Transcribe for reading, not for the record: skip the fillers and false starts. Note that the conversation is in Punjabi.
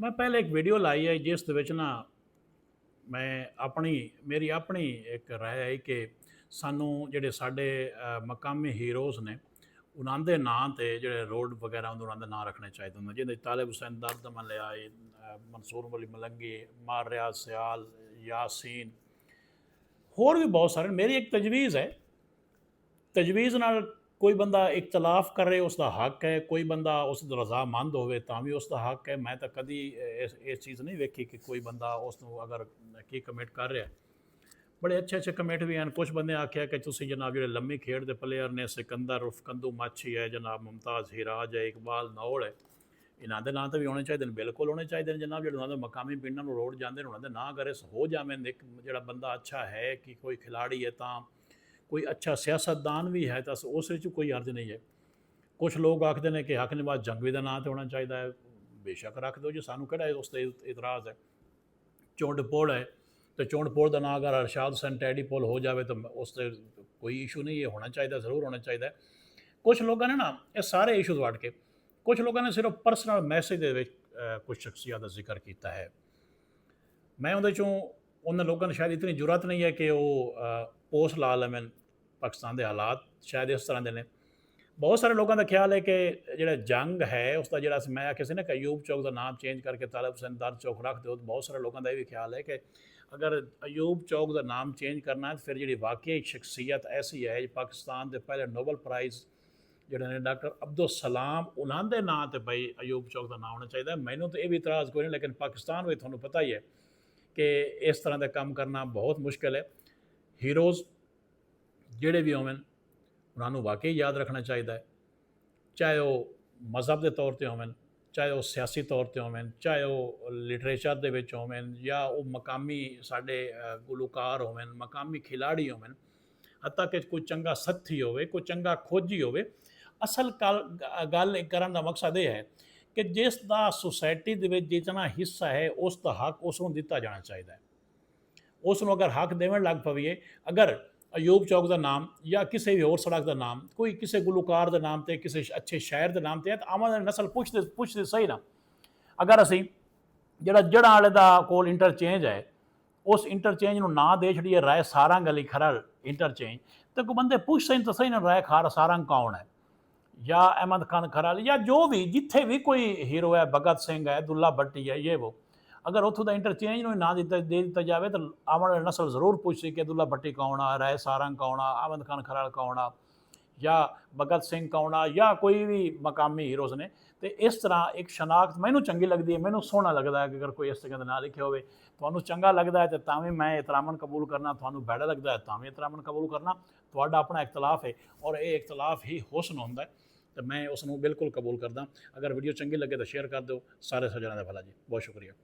ਮੈਂ ਪਹਿਲੇ ਇੱਕ ਵੀਡੀਓ ਲਾਈ ਹੈ ਜਿਸ ਦੇ ਵਿੱਚ ਨਾ ਮੈਂ ਮੇਰੀ ਆਪਣੀ ਇੱਕ ਰਾਏ ਹੈ ਕਿ ਸਾਨੂੰ ਜਿਹੜੇ ਸਾਡੇ ਮਕਾਮੀ ਹੀਰੋਜ਼ ਨੇ ਉਹਨਾਂ ਦੇ ਨਾਂ ਤੇ ਜਿਹੜੇ ਰੋਡ ਵਗੈਰਾ ਹੁੰਦੇ ਉਹਨਾਂ ਦੇ ਨਾਂ ਰੱਖਣੇ ਚਾਹੀਦੇ ਹੁੰਦੇ ਜਿਹਦੇ 'ਚ ਤਾਲਿਬ ਹੁਸੈਨ ਦਰਦ ਲਿਆਏ, ਮਨਸੂਰ ਵਲੀ ਮਲੰਗੀ, ਮਾਰ ਰਿਆਜ਼ ਸਿਆਲ, ਯਾਸੀਨ, ਹੋਰ ਵੀ ਬਹੁਤ ਸਾਰੇ। ਮੇਰੀ ਇੱਕ ਤਜਵੀਜ਼ ਹੈ, ਤਜਵੀਜ਼ ਨਾਲ ਕੋਈ ਬੰਦਾ ਇਖਤਲਾਫ ਕਰੇ ਉਸ ਦਾ ਹੱਕ ਹੈ, ਕੋਈ ਬੰਦਾ ਉਸ ਦਾ ਰਜ਼ਾਮੰਦ ਹੋਵੇ ਤਾਂ ਵੀ ਉਸ ਦਾ ਹੱਕ ਹੈ। ਮੈਂ ਤਾਂ ਕਦੀ ਇਸ ਚੀਜ਼ ਨਹੀਂ ਵੇਖੀ ਕਿ ਕੋਈ ਬੰਦਾ ਉਸ ਨੂੰ ਅਗਰ ਕੀ ਕਮਿਟ ਕਰ ਰਿਹਾ। ਬੜੇ ਅੱਛੇ ਅੱਛੇ ਕਮਿਟ ਵੀ ਹਨ। ਕੁਛ ਬੰਦੇ ਆਖਿਆ ਕਿ ਤੁਸੀਂ ਜਨਾਬ ਜਿਹੜੇ ਲੰਮੀ ਖੇਡ ਦੇ ਪਲੇਅਰ ਨੇ, ਸਿਕੰਦਰ ਉਰਫ ਕੰਦੂ ਮਾਛੀ ਹੈ, ਜਨਾਬ ਮੁਮਤਾਜ਼ ਹਿਰਾਜ ਹੈ, ਇਕਬਾਲ ਨੌਲ ਹੈ, ਇਹਨਾਂ ਦੇ ਨਾਂ ਤਾਂ ਵੀ ਹੋਣੇ ਚਾਹੀਦੇ ਨੇ, ਬਿਲਕੁਲ ਹੋਣੇ ਚਾਹੀਦੇ ਨੇ ਜਨਾਬ। ਜਿਹੜੇ ਉਹਨਾਂ ਦੇ ਮਕਾਮੀ ਪਿੰਡਾਂ ਨੂੰ ਰੋਡ ਜਾਂਦੇ ਨੇ ਉਹਨਾਂ ਦੇ ਨਾਂ ਅਗਰ ਹੋ ਜਾਵੇਂ, ਇੱਕ ਜਿਹੜਾ ਬੰਦਾ ਅੱਛਾ ਹੈ ਕਿ ਕੋਈ ਖਿਲਾੜੀ ਹੈ ਤਾਂ ਕੋਈ ਅੱਛਾ ਸਿਆਸਤਦਾਨ ਵੀ ਹੈ ਤਾਂ ਉਸ ਵਿੱਚ ਕੋਈ ਅਰਜ਼ ਨਹੀਂ ਹੈ। ਕੁਛ ਲੋਕ ਆਖਦੇ ਨੇ ਕਿ ਹਕ ਨਿਵਾਜ਼ ਜੰਗਵੀ ਦਾ ਨਾਂ ਤੇ ਹੋਣਾ ਚਾਹੀਦਾ ਹੈ। ਬੇਸ਼ੱਕ ਰੱਖ ਦਿਓ ਜੀ, ਸਾਨੂੰ ਕਿਹੜਾ ਉਸ 'ਤੇ ਇਤਰਾਜ਼ ਹੈ। ਚੌਂਡ ਹੈ ਤੇ ਚੌਂਡ ਦਾ ਨਾਂ ਅਗਰ ਅਰਸ਼ਾਦ ਹੁਸੈਨ ਟੈਡੀ ਪੁਲ ਹੋ ਜਾਵੇ ਤਾਂ ਉਸ 'ਤੇ ਕੋਈ ਇਸ਼ੂ ਨਹੀਂ ਹੈ, ਹੋਣਾ ਚਾਹੀਦਾ, ਜ਼ਰੂਰ ਹੋਣਾ ਚਾਹੀਦਾ। ਕੁਛ ਲੋਕਾਂ ਨੇ ਨਾ ਇਹ ਸਾਰੇ ਇਸ਼ੂਜ਼ ਵੜ ਕੇ ਕੁਛ ਲੋਕਾਂ ਨੇ ਸਿਰਫ ਪਰਸਨਲ ਮੈਸੇਜ ਦੇ ਵਿੱਚ ਕੁਛ ਸ਼ਖਸੀਅਤ ਦਾ ਜ਼ਿਕਰ ਕੀਤਾ ਹੈ। ਮੈਂ ਉਹਦੇ 'ਚੋਂ ਉਹਨਾਂ ਲੋਕਾਂ ਨੂੰ ਸ਼ਾਇਦ ਇਤਨੀ ਜੁਰਤ ਨਹੀਂ ਹੈ ਕਿ ਉਹ ਪੋਸਟ ਲਾ ਲਵੇਂ। ਪਾਕਿਸਤਾਨ ਦੇ ਹਾਲਾਤ ਸ਼ਾਇਦ ਇਸ ਤਰ੍ਹਾਂ ਦੇ ਨੇ। ਬਹੁਤ ਸਾਰੇ ਲੋਕਾਂ ਦਾ ਖਿਆਲ ਹੈ ਕਿ ਜਿਹੜਾ ਜੰਗ ਹੈ ਉਸ ਦਾ ਜਿਹੜਾ ਮੈਂ ਆਖਿਆ ਸੀ ਨਾ ਕਿ ਅਯੂਬ ਚੌਕ ਦਾ ਨਾਮ ਚੇਂਜ ਕਰਕੇ ਤਾਲਿਬ ਹੁਸੈਨ ਦਰ ਚੌਕ ਰੱਖ ਦਿਓ। ਬਹੁਤ ਸਾਰੇ ਲੋਕਾਂ ਦਾ ਇਹ ਵੀ ਖਿਆਲ ਹੈ ਕਿ ਅਗਰ ਅਯੂਬ ਚੌਕ ਦਾ ਨਾਮ ਚੇਂਜ ਕਰਨਾ ਹੈ ਤਾਂ ਫਿਰ ਜਿਹੜੀ ਵਾਕਈ ਸ਼ਖਸੀਅਤ ਐਸੀ ਹੈ, ਪਾਕਿਸਤਾਨ ਦੇ ਪਹਿਲੇ ਨੋਬਲ ਪ੍ਰਾਈਜ਼ ਜਿਹੜੇ ਨੇ ਡਾਕਟਰ ਅਬਦੁਲ ਸਲਾਮ, ਉਹਨਾਂ ਦੇ ਨਾਂ 'ਤੇ ਬਈ ਅਯੂਬ ਚੌਕ ਦਾ ਨਾਮ ਹੋਣਾ ਚਾਹੀਦਾ। ਮੈਨੂੰ ਤਾਂ ਇਹ ਵੀ ਇਤਰਾਜ਼ ਕੋਈ ਨਹੀਂ, ਲੇਕਿਨ ਪਾਕਿਸਤਾਨ ਵਿੱਚ ਤੁਹਾਨੂੰ ਪਤਾ ਹੀ ਹੈ ਕਿ ਇਸ ਤਰ੍ਹਾਂ ਦਾ ਕੰਮ ਕਰਨਾ ਬਹੁਤ ਮੁਸ਼ਕਿਲ ਹੈ। ਹੀਰੋਜ਼ ਜਿਹੜੇ ਵੀ ਹੋਵਣ ਉਹਨਾਂ ਨੂੰ ਵਾਕਈ ਯਾਦ ਰੱਖਣਾ ਚਾਹੀਦਾ ਹੈ, ਚਾਹੇ ਉਹ ਮਜ਼ਹਬ ਦੇ ਤੌਰ 'ਤੇ ਹੋਵਣ, ਚਾਹੇ ਉਹ ਸਿਆਸੀ ਤੌਰ 'ਤੇ ਹੋਵਣ, ਚਾਹੇ ਉਹ ਲਿਟਰੇਚਰ ਦੇ ਵਿੱਚ ਹੋਵਣ, ਜਾਂ ਉਹ ਮਕਾਮੀ ਸਾਡੇ ਗੁਲੂਕਾਰ ਹੋਵਣ, ਮਕਾਮੀ ਖਿਲਾੜੀ ਹੋਵਣ, ਹੱਤਾਂ ਕਿ ਕੋਈ ਚੰਗਾ ਸਾਥੀ ਹੋਵੇ, ਕੋਈ ਚੰਗਾ ਖੋਜੀ ਹੋਵੇ। ਅਸਲ ਗੱਲ ਕਰਨ ਦਾ ਮਕਸਦ ਇਹ ਹੈ ਕਿ ਜਿਸ ਦਾ ਸੁਸਾਇਟੀ ਦੇ ਵਿੱਚ ਜਿਤਨਾ ਹਿੱਸਾ ਹੈ ਉਸ ਦਾ ਹੱਕ ਉਸ ਨੂੰ ਦਿੱਤਾ ਜਾਣਾ ਚਾਹੀਦਾ ਹੈ। ਉਸ ਨੂੰ ਅਗਰ ਹੱਕ ਦੇਣ ਲੱਗ ਪਈਏ, ਅਗਰ ਅਯੂਬ ਚੌਕ ਦਾ ਨਾਮ ਜਾਂ ਕਿਸੇ ਵੀ ਹੋਰ ਸੜਕ ਦਾ ਨਾਮ ਕੋਈ ਕਿਸੇ ਗੁਲੂਕਾਰ ਦੇ ਨਾਮ 'ਤੇ, ਕਿਸੇ ਅੱਛੇ ਸ਼ਾਇਰ ਦੇ ਨਾਮ 'ਤੇ ਹੈ ਤਾਂ ਆਵਾਂ ਨਸਲ ਪੁੱਛਦੇ ਸਹੀ ਨਾ। ਅਗਰ ਅਸੀਂ ਜਿਹੜਾ ਜੜ੍ਹਾਂ ਵਾਲੇ ਦਾ ਕੋਲ ਇੰਟਰਚੇਂਜ ਹੈ ਉਸ ਇੰਟਰਚੇਂਜ ਨੂੰ ਨਾ ਦੇ ਛੜੀਏ ਰਾਏ ਸਾਰੰਗ ਅਲੀ ਖਰੜ ਇੰਟਰਚੇਂਜ, ਤਾਂ ਕੋਈ ਬੰਦੇ ਪੁੱਛ ਸਹੀ ਨਾ ਰਾਏ ਸਾਰੰਗ ਕੌਣ ਹੈ, ਜਾਂ ਅਹਿਮਦ ਖਾਨ ਖਰੜ, ਜਾਂ ਜੋ ਵੀ ਜਿੱਥੇ ਵੀ ਕੋਈ ਹੀਰੋ ਹੈ, ਭਗਤ ਸਿੰਘ ਹੈ, ਦੁੱਲਾ ਭੱਟੀ ਹੈ, ਇਹ वो ਅਗਰ ਉੱਥੋਂ ਦਾ ਇੰਟਰਚੇਂਜ ਨੂੰ ਨਾ ਦੇ ਦਿੱਤਾ ਜਾਵੇ ਤਾਂ ਆਉਣ ਵਾਲੀ ਨਸਲ ਜ਼ਰੂਰ ਪੁੱਛ ਕਿ ਦੁੱਲਾ ਭੱਟੀ ਕੌਣ ਆ, ਰਾਏ ਸਾਰੰਗ ਕੌਣ ਆ, ਅਹਿਮਦ ਖਾਨ ਖਰੜ ਕੌਣ ਆ, ਜਾਂ ਭਗਤ ਸਿੰਘ ਕੌਣ ਆ, ਜਾਂ ਕੋਈ ਵੀ ਮਕਾਮੀ ਹੀਰੋਜ਼ ਨੇ। ਤੇ ਇਸ ਤਰ੍ਹਾਂ ਇੱਕ ਸ਼ਨਾਖਤ ਮੈਨੂੰ ਚੰਗੀ ਲੱਗਦੀ ਹੈ, ਮੈਨੂੰ ਸੋਹਣਾ ਲੱਗਦਾ ਹੈ ਕਿ ਅਗਰ ਕੋਈ ਇਸ ਤਰ੍ਹਾਂ ਦਾ ਨਾਂ ਲਿਖਿਆ ਹੋਵੇ। ਤੁਹਾਨੂੰ ਚੰਗਾ ਲੱਗਦਾ ਹੈ ਤਾਂ ਵੀ ਮੈਂ ਇਤਰਾਮਨ ਕਬੂਲ ਕਰਨਾ, ਤੁਹਾਨੂੰ ਭੈੜਾ ਲੱਗਦਾ ਹੈ ਤਾਂ ਵੀ ਇਤਰਾਮਨ ਕਬੂਲ ਕਰਨਾ। ਤੁਹਾਡਾ ਆਪਣਾ ਇਖਤਲਾਫ ਹੈ ਔਰ ਇਹ ਇਖਤਲਾਫ ਹੀ ਹੁਸਨ ਹੁੰਦਾ ਹੈ, तो मैं उसनों बिल्कुल कबूल करदा। अगर वीडियो चंगी लगे तो शेयर कर दो। सारे सज्जनों का भला जी, बहुत शुक्रिया।